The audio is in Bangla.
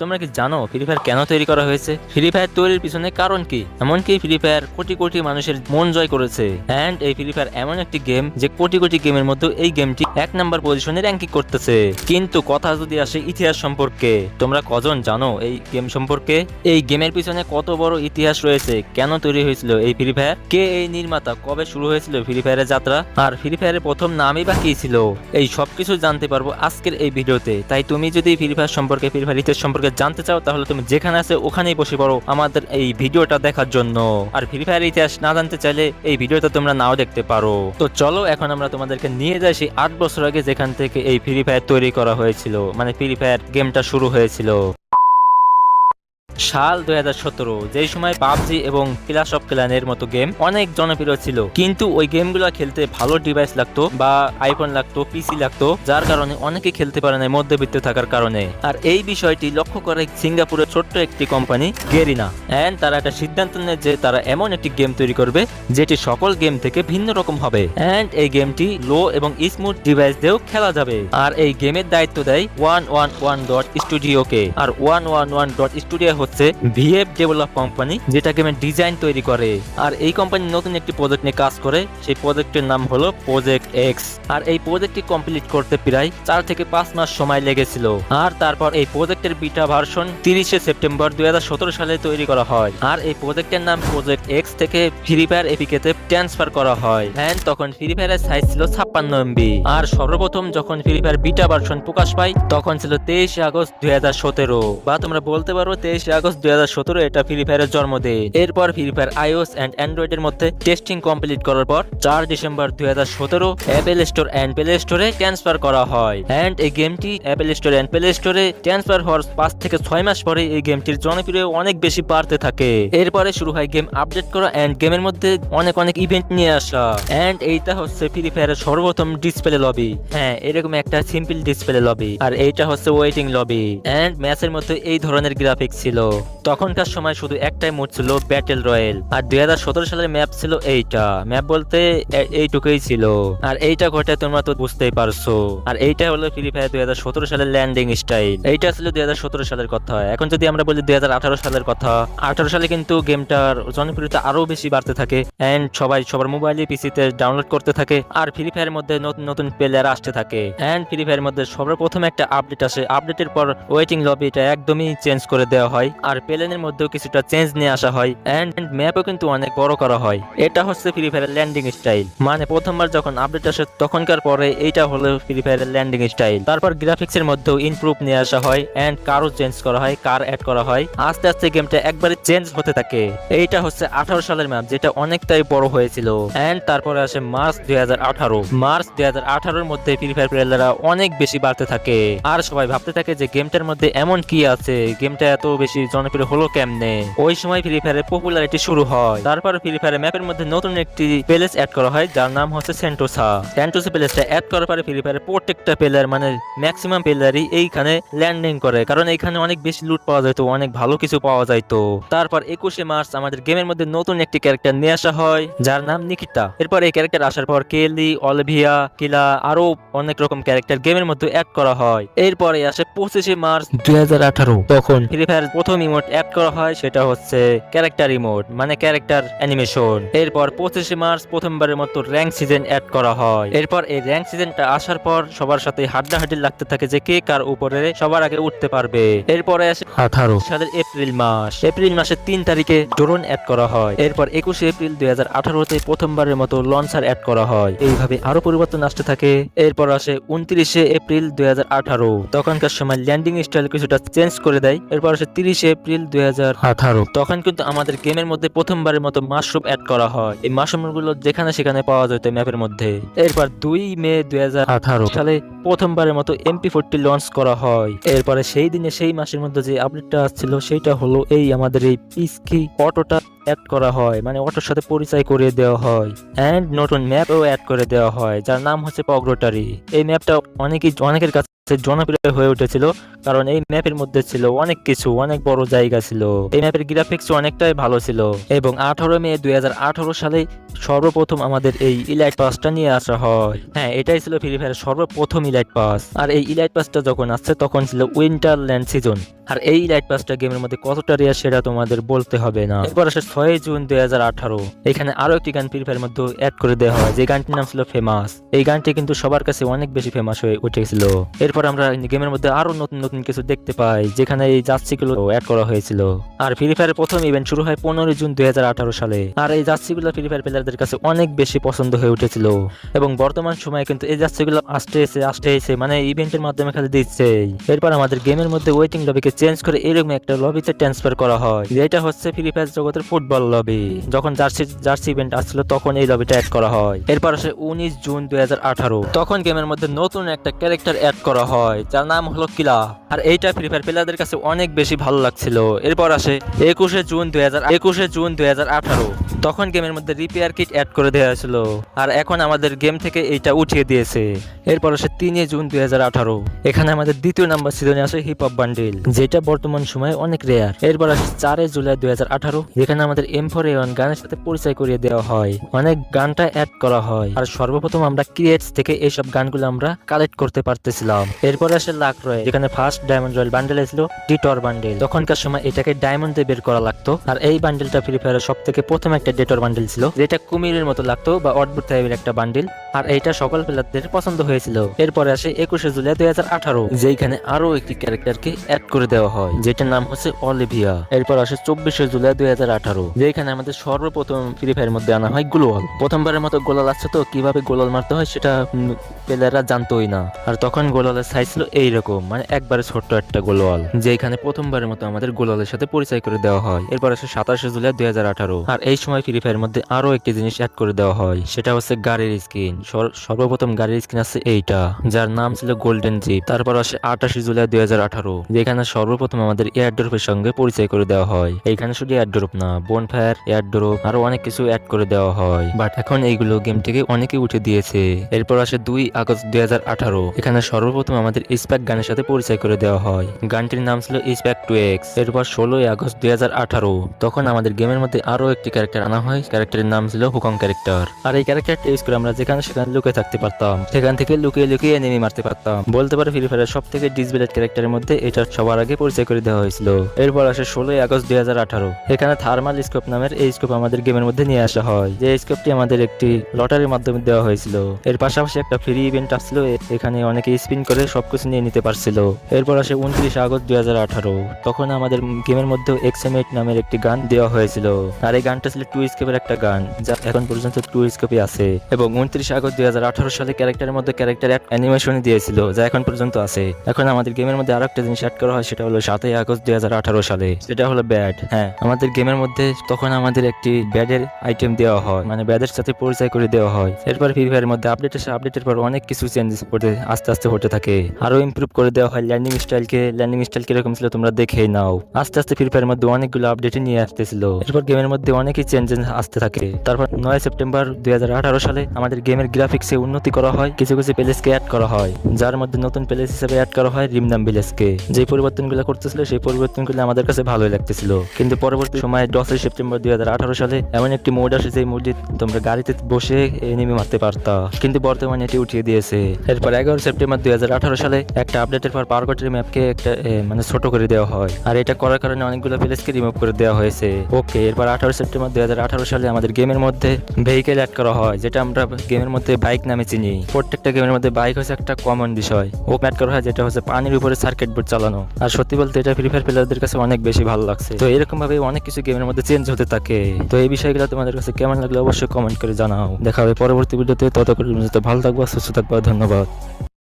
তোমরা কি জানো ফ্রি ফায়ার কেন তৈরি করা হয়েছে? ফ্রি ফায়ার তৈরির পিছনে কারণ কি? এমনকি ফ্রি ফায়ার কোটি কোটি মানুষের মন জয় করেছে। এন্ড এই ফ্রি ফায়ার এমন একটি গেম যে কোটি কোটি গেমের মধ্যে এই গেমটি 1 নাম্বার পজিশনে র্যাঙ্কিং করতেছে। কিন্তু কথা যদি আসে ইতিহাস সম্পর্কে, তোমরা কজন জানো এই গেম সম্পর্কে? এই গেমের পিছনে কত বড় ইতিহাস রয়েছে, কেন তৈরি হয়েছিল এই ফ্রি ফায়ার, কে এই নির্মাতা, কবে শুরু হয়েছিল ফ্রি ফায়ারের যাত্রা, আর ফ্রি ফায়ারের প্রথম নামই বা কি ছিল, এই সবকিছু জানতে পারবো আজকের এই ভিডিওতে। তাই তুমি যদি ফ্রি ফায়ার সম্পর্কে, ফ্রি ফায়ার ইতিহাস সম্পর্কে জানতে চাও, তাহলে তুমি যেখানে আছে ওখানেই বসে পড়ো আমাদের এই ভিডিওটা দেখার জন্য। আর ফ্রি ফায়ার ইতিহাস না জানতে চাইলে এই ভিডিওটা তোমরা নাও দেখতে পারো। তো চলো এখন আমরা তোমাদেরকে নিয়ে যাই সেই 8 বছর আগে, যেখান থেকে এই ফ্রি ফায়ার তৈরি করা হয়েছিল, মানে ফ্রি ফায়ার গেমটা শুরু হয়েছিল। সাল 2017, যেই সময় পাবজি এবং ক্ল্যাশ অফ ক্ল্যানের মতো গেম অনেক জনপ্রিয় ছিল, কিন্তু ওই গেমগুলো খেলতে ভালো ডিভাইস লাগতো, বা আইফোন লাগতো, পিসি লাগতো, যার কারণে অনেকে খেলতে পারে না মধ্যবিত্ত থাকার কারণে। আর এই বিষয়টি লক্ষ্য করে সিঙ্গাপুরের ছোট্ট একটি কোম্পানি গেরিনা, এন্ড তারা একটা সিদ্ধান্ত নেয় যে তারা এমন একটি গেম তৈরি করবে যেটি সকল গেম থেকে ভিন্ন রকম হবে, এন্ড এই গেমটি লো এবং স্মুথ ডিভাইস দিয়েও খেলা যাবে। আর এই গেমের দায়িত্ব দেয় 111.studio কে। আর 111.studio হচ্ছে ভিএফ ডেভেলপ কোম্পানি, যেটা গেমের ডিজাইন তৈরি করে। আর এই কোম্পানি নতুন একটি প্রজেক্ট নিয়ে কাজ করে, সেই প্রজেক্টের নাম হলো প্রজেক্ট এক্স। আর এই প্রজেক্টটি কমপ্লিট করতে প্রায় 4 থেকে 5 মাস সময় লেগেছিল। আর তারপর এই প্রজেক্টের বিটা ভার্সন 30 সেপ্টেম্বর 2017 সালে তৈরি করা হয়। আর এই প্রজেক্টের নাম প্রজেক্ট এক্স থেকে ফ্রি ফায়ার এপিকে ট্রান্সফার করা হয়। এন্ড তখন ফ্রি ফায়ারের সাইজ ছিল 56 MB। আর সর্বপ্রথম যখন ফ্রি ফায়ার বিটা ভার্সন প্রকাশ পায় তখন ছিল 23 আগস্ট 2017, বা তোমরা বলতে পারো 23 আগস্ট 2017 এটা ফ্রি ফায়ারের জন্মদিন। এরপর Free Fire iOS and Android এর মধ্যে টেস্টিং কমপ্লিট করার পর 4 December 2017 Apple store and play স্টোরে ট্রান্সফার করা হয়। এন্ড এই গেমটি অ্যাপল স্টোর এন্ড প্লে স্টোরে ট্রান্সফার হওয়ার 5 থেকে 6 মাস পরে এই গেমটির জনপ্রিয় অনেক বেশি বাড়তে থাকে। এরপরে শুরু হয় গেম আপডেট করা এন্ড গেমের মধ্যে অনেক ইভেন্ট নিয়ে আসা। এন্ড এইটা হচ্ছে ফ্রি ফায়ারের সর্বপ্রথম ডিসপ্লে লবি। হ্যাঁ, এরকম একটা সিম্পল ডিসপ্লে লবি। আর এইটা হচ্ছে ওয়েটিং লবি। এন্ড ম্যাচের মধ্যে এই ধরনের গ্রাফিক্স ছিল। তখনকার সময় শুধু একটাই মোড ছিল, ব্যাটেল রয়্যাল। আর 2017 সালের ম্যাপ ছিল এইটা। ম্যাপ বলতে এইটুকুই ছিল। আর এইটা ঘটে তোমরা তো বুঝতেই পারছো। আর এইটা হলো ফ্রি ফায়ার 2017 সালের ল্যান্ডিং স্টাইল। এইটা ছিল 2017 সালের কথা। এখন যদি আমরা বলি 2018 সালের কথা, 18 সালে কিন্তু গেমটার জনপ্রিয়তা আরো বেশি বাড়তে থাকে। এন্ড সবাই সবার মোবাইলে, পিসিতে ডাউনলোড করতে থাকে। আর ফ্রি ফায়ারের মধ্যে নতুন নতুন প্লেয়ার আসতে থাকে। এন্ড ফ্রি ফায়ারের মধ্যে সর্বপ্রথম একটা আপডেট আসে। আপডেটের পর ওয়েটিং লবিটা একদমই চেঞ্জ করে দেওয়া হয়। আর প্লেনের মধ্যেও কিছুটা চেঞ্জ নিয়ে আসা হয়। এন্ড ম্যাপও কিন্তু অনেক বড় করা হয়। এটা হচ্ছে ফ্রি ফায়ারের ল্যান্ডিং স্টাইল। মানে প্রথমবার যখন আপডেট আসে তখনকার পরে এইটা হলো ফ্রি ফায়ারের ল্যান্ডিং স্টাইল। তারপর গ্রাফিক্সের মধ্যেও ইমপ্রুভ নিয়ে আসা হয়। এন্ড কারও চেঞ্জ করা হয়, কার অ্যাড করা হয়। আস্তে আস্তে গেমটা একবারে চেঞ্জ হতে থাকে। এইটা হচ্ছে 18 সালের ম্যাপ, যেটা অনেকটাই বড় হয়েছিল। এন্ড তারপরে আসে মার্চ 2018। মার্চ 2018 এর মধ্যে ফ্রি ফায়ার প্লেয়াররা অনেক বেশি বাড়তে থাকে। আর সবাই ভাবতে থাকে যে গেমটার মধ্যে এমন কি আছে, গেমটা এত বেশি জনপ্রিয় হলো কেমনে। ওই সময় ফ্রি ফায়ারের পপুলারিটি শুরু হয়। তারপর ফ্রি ফায়ারের ম্যাপের মধ্যে নতুন একটি প্লেস অ্যাড করা হয়, যার নাম হচ্ছে সেন্টোসা। সেন্টোসা প্লেসটা অ্যাড করার পরে ফ্রি ফায়ারের প্রত্যেকটা প্লেয়ার, মানে ম্যাক্সিমাম প্লেয়ারই এইখানে ল্যান্ডিং করে, কারণ এইখানে অনেক বেশি লুট পাওয়া যেত, অনেক ভালো কিছু পাওয়া যাইতো। তারপর 21 মার্চ আমাদের গেমের মধ্যে নতুন একটি ক্যারেক্টার নিয়ে আসা হয়, যার নাম নিকিতা। এরপর এই ক্যারেক্টার আসার পর কেলি, অলিভিয়া, কিলা, আরো অনেক রকম ক্যারেক্টার গেমের মধ্যে অ্যাড করা হয়। এরপরে আসে 25 মার্চ 2018। তখন ফ্রি ফায়ার প্রথম ইমোট অ্যাড করা হয়, সেটা হচ্ছে ক্যারেক্টার ইমোট, মানে ক্যারেক্টার অ্যানিমেশন। এরপর 25 মার্চ প্রথমবারের মতো র্যাঙ্ক সিজন অ্যাড করা হয়। এরপর এই র্যাঙ্ক সিজনটা আসার পর সবার সাথে হাড্ডাহাড্ডি লাগতে থাকে যে কে কার উপরে সবার আগে উঠতে পারবে। এরপরে আসে 18 সালের এপ্রিল মাস। এপ্রিল মাসের 3 তারিখে ড্রোন অ্যাড করা হয়। এরপর 21 এপ্রিল 2018 প্রথমবারের মতো লঞ্চার অ্যাড করা হয়। এইভাবে আরো পরিবর্তন আসতে থাকে। এরপর আসে 29 এপ্রিল 2018। তখনকার সময় ল্যান্ডিং স্টাইল কিছুটা চেঞ্জ করে দেয়। এরপর আসে 30 এপ্রিল 2018। তখন কিন্তু আমাদের গেমের মধ্যে প্রথমবারের মতো মাশরুম অ্যাড করা হয়। এই মাশরুম গুলো যেখানে সেখানে পাওয়া যেত ম্যাপের মধ্যে। এরপর 2 মে 2018 সালে প্রথমবারের মতো MP40 লঞ্চ করা হয়। এরপরে সেই দিনে, সেই মাসের মধ্যে যে আপডেটটা আসছিল সেটা হলো এই আমাদের এই পিসকি অটোটা অ্যাড করা হয়, মানে অটোর সাথে পরিচয় করিয়ে দেওয়া হয়। এন্ড নতুন ম্যাপও অ্যাড করে দেওয়া হয়, যার নাম হচ্ছে পগ্রোটারি। এই ম্যাপটা অনেকের কাছে জনপ্রিয় হয়ে উঠেছিল, কারণ এই ম্যাপের মধ্যে ছিল অনেক কিছু, অনেক বড় জায়গা ছিল। এই ম্যাপের গ্রাফিক্স অনেকটাই ভালো ছিল এবং 18 মে 2018 সালে সর্বপ্রথম আমাদের এই ইলাইট পাসটা নিয়ে আসা হয়। হ্যাঁ, এটাই ছিল ফ্রি ফায়ারের সর্বপ্রথম ইলাইট পাস। আর এই ইলাইট পাসটা যখন আসছে তখন ছিল উইন্টারল্যান্ড সিজন। আর এই ইলাইট পাসটা গেমের মধ্যে কতটা রেয়ার সেটা তোমাদের বলতে হবে না। এরপর আসে 6 জুন 2018। এখানে আরো একটি গান ফ্রি ফায়ারের মধ্যে অ্যাড করে দেওয়া হয়, যে গানটির নাম ছিল ফেমাস। এই গানটি কিন্তু সবার কাছে অনেক বেশি ফেমাস হয়ে উঠেছিল। এরপর আমরা গেমের মধ্যে আরো নতুন নতুন কিছু দেখতে পাই, যেখানে এই জার্সিগুলো অ্যাড করা হয়েছিল। আর ফ্রি ফায়ারের প্রথম ইভেন্ট শুরু হয় 15 জুন 2018 সালে। আর এই জার্সিগুলো ফ্রি ফায়ার প্লেয়ারদের কাছে অনেক বেশি পছন্দ হয়ে উঠেছিল এবং বর্তমান সময়ে কিন্তু এই জার্সিগুলো আসতে এসে মানে ইভেন্টের মাধ্যমে খালি দিচ্ছে। এরপর আমাদের গেমের মধ্যে ওয়েটিং লবিকে চেঞ্জ করে এরকম একটা লবিতে ট্রান্সফার করা হয়, যেটা হচ্ছে ফ্রি ফায়ার জগতের ফুটবল লবি। যখন জার্সি ইভেন্ট আসছিল তখন এই লবিটা অ্যাড করা হয়। এরপর আসে 19 জুন 2018। তখন গেমের মধ্যে নতুন একটা ক্যারেক্টার অ্যাড করা হয়, যার নাম হলো কিলা। আর এইটা ফ্রি ফায়ার প্লেয়ারদের কাছে অনেক বেশি ভালো লাগছিল। এরপর আসে 21 জুন 2018। তখন গেমের মধ্যে রিপেয়ার কিট অ্যাড করে দেওয়া হয়েছিল, আর এখন আমাদের গেম থেকে এইটা উঠিয়ে দিয়েছে। এরপর আসে 3 জুন 2018। এখানে আমাদের দ্বিতীয় নাম্বার সিজনে আসে হিপ হপ বান্ডেল, যেটা বর্তমান সময়ে অনেক রেয়ার। এরপর আসে 4 জুলাই 2018, যেখানে আমাদের M4A1 গানের সাথে পরিচয় করিয়ে দেওয়া হয়, অনেক গানটা অ্যাড করা হয়। আর সর্বপ্রথম আমরা ক্রিয়েটস থেকে এইসব গানগুলো আমরা কালেক্ট করতে পারতেছিলাম। এরপর আসে লাক রয়, যেখানে ফার্স্ট ডায়মন্ড রয়্যাল বান্ডেল ছিল ডিটর বান্ডেল। তখনকার সময় এটাকে ডায়মন্ড দিয়ে বের করা লাগতো। আর এই বান্ডেলটা ফ্রি ফায়ারের সব থেকে প্রথম একটা ডেটর বান্ডেল ছিল, যেটা কুমিরের মতো লাগতো বা অদ্ভুত টাইপের একটা বান্ডেল। আর এইটা সকল প্লেয়ারদের পছন্দ হয়েছিল। এরপরে আসে 21 জুলাই 2018, যেখানে আরো একটি ক্যারেক্টারকে অ্যাড করে দেওয়া হয়, যেটার নাম হচ্ছে অলিভিয়া। এরপর আসে 24 জুলাই 2018, যেখানে আমাদের সর্বপ্রথম ফ্রি ফায়ারের মধ্যে আনা হয় গ্লোয়াল। প্রথমবারের মতো গোলাল আসছে, তো কিভাবে গোলাল মারতে হয় সেটা প্লেয়াররা জানতোই না। আর তখন গোলালের সাইজ ছিল এইরকম, মানে একবারে ছোট্ট একটা গোলাল, যেখানে প্রথমবারের মতো আমাদের গোলালের সাথে পরিচয় করে দেওয়া হয়। এরপর আসে 27 জুলাই 2018। আর এই সময় ফ্রি ফায়ারের মধ্যে আরো একটি জিনিস অ্যাড করে দেওয়া হয়, সেটা হচ্ছে গাড়ির স্কিন। সর্বপ্রথম গাড়ির স্কিন আছে এইটা, যার নাম ছিল গোল্ডেন জিপ। তারপর আসে 28 জুলাই 2018, যেখানে সর্বপ্রথম আমাদের এয়ারড্রপের সঙ্গে পরিচয় করে দেওয়া হয়। এইখানে শুধু এয়ারড্রপ না, বোনফায়ার, এয়ারড্রপ আরো অনেক কিছু অ্যাড করে দেওয়া হয়, বাট এখন এইগুলো গেম থেকে অনেকে উঠে দিয়েছে। এরপর আসে 2 আগস্ট 2018, এখানে সর্বপ্রথম আমাদের স্প্যাক গানের সাথে পরিচয় করে দেওয়া হয়, গানটির নাম ছিল স্প্যাক 2X। এরপর 16 আগস্ট 2018, তখন আমাদের গেমের মধ্যে আরো একটি ক্যারেক্টার আনা হয়, ক্যারেক্টারের নাম ছিল হুকং ক্যারেক্টার। আর এই ক্যারেক্টারটা ইউজ করে আমরা যেখানে সেখানে লুকিয়ে থাকতে পারতাম, সেখান থেকে লুকিয়ে লুকিয়ে এনিমি মারতে পারতাম। বলতে পারে ফ্রি ফায়ারের সব থেকে ডিসবিলেট ক্যারেক্টারের মধ্যে এটা সবার আগে পরিচয় করে দেওয়া হয়েছিল। এরপর আসে 16 আগস্ট 2018, এখানে থার্মাল স্কোপ নামের এই স্কোপ আমাদের গেমের মধ্যে নিয়ে আসা হয়, যে স্কোপটি আমাদের একটি লটারির মাধ্যমে দেওয়া হয়েছিল। এর পাশাপাশি একটা ফ্রি ইভেন্ট আসছিল, এখানে অনেকে স্পিন করে সবকিছু নিয়ে নিতে পারছিল। এরপর আসে 29 আগস্ট 2018, তখন আমাদের গেমের মধ্যে XM8 নামের একটি গান দেওয়া হয়েছিল। আর এই গানটা ছিল 2 স্কোপের একটা গান, যা এখন পর্যন্ত 2 স্কোপে আছে। এবং 29 আগস্ট 2018 সালে ক্যারেক্টারের মধ্যে ক্যারেক্টার অ্যানিমেশন দিয়েছিল, যা এখন পর্যন্ত আছে। এখন আমাদের গেমের মধ্যে আরো একটা জিনিস অ্যাড করা হয়, সেটা হলো 7 আগস্ট 2018 সালে, সেটা হলো ব্যাড। হ্যাঁ, আমাদের গেমের মধ্যে তখন আমাদের একটি ব্যাডের আইটেম দেওয়া হয়, মানে ব্যাডের সাথে পরিচয় করে দেওয়া হয়। এরপর ফ্রি ফায়ারের মধ্যে আপডেটের পর অনেক কিছু চেঞ্জেস আস্তে আস্তে হতে থাকে, আরো ইমপ্রুভ করে দেওয়া হয় ল্যান্ডিং স্টাইল কিরকম ছিল তোমরা দেখেই নাও। আস্তে আস্তে ফ্রি ফায়ারের মধ্যে অনেকগুলো আপডেট নিয়ে আসতেছিল। এরপর গেমের মধ্যে অনেকই চেঞ্জেস আসতে থাকে। তারপর 9 সেপ্টেম্বর 2018 সালে আমাদের গেমের গ্রাফিক্সে উন্নতি করা হয়, কিছু কিছু প্লেসকে অ্যাড করা হয়, যার মধ্যে নতুন প্লেস হিসেবে অ্যাড করা হয় রিমনাম ভিলেজকে। যে পরিবর্তনগুলো করতেছিল সেই পরিবর্তনগুলো আমাদের কাছে ভালোই লাগতেছিল, কিন্তু পরবর্তী সময়ে 10 সেপ্টেম্বর 2018 সালে এমন একটি মোড আসে, যে মোডে তোমরা গাড়িতে বসে এনিমি মারতে পারতা, কিন্তু বর্তমানে এটি উঠিয়ে দিয়েছে। এরপর 11 সেপ্টেম্বর 2018 সালে একটা আপডেটের পর পাওয়ারকটের ম্যাপকে একটা মানে ছোট করে দেওয়া হয়, আর এটা করার কারণে অনেকগুলো প্লেসকে রিমুভ করে দেওয়া হয়েছে। ওকে, এরপর 18 সেপ্টেম্বর 2018 সালে আমাদের গেমের মধ্যে ভেহিকেল অ্যাড করা হয়, যেটা আমরা গেমের মধ্যে বাইক নামে চিনি। প্রত্যেকটা গেমের মধ্যে বাইক হচ্ছে একটা কমন বিষয়, ও অ্যাড করা হয়, যেটা হচ্ছে পানির উপরে সার্কিট বোর্ড চালানো। আর সত্যি বলতে এটা ফ্রি ফায়ার প্লেয়ারদের কাছে অনেক বেশি ভালো লাগছে। তো এরকম ভাবে অনেক কিছু গেমের মধ্যে চেঞ্জ হতে থাকে। তো এই বিষয়গুলো তোমাদের কাছে কেমন লাগলো অবশ্যই কমেন্ট করে জানাও। দেখা হবে পরবর্তী ভিডিওতে, ততক্ষণ ভালো থাকবো, সুস্থ থাকবো, ধন্যবাদ।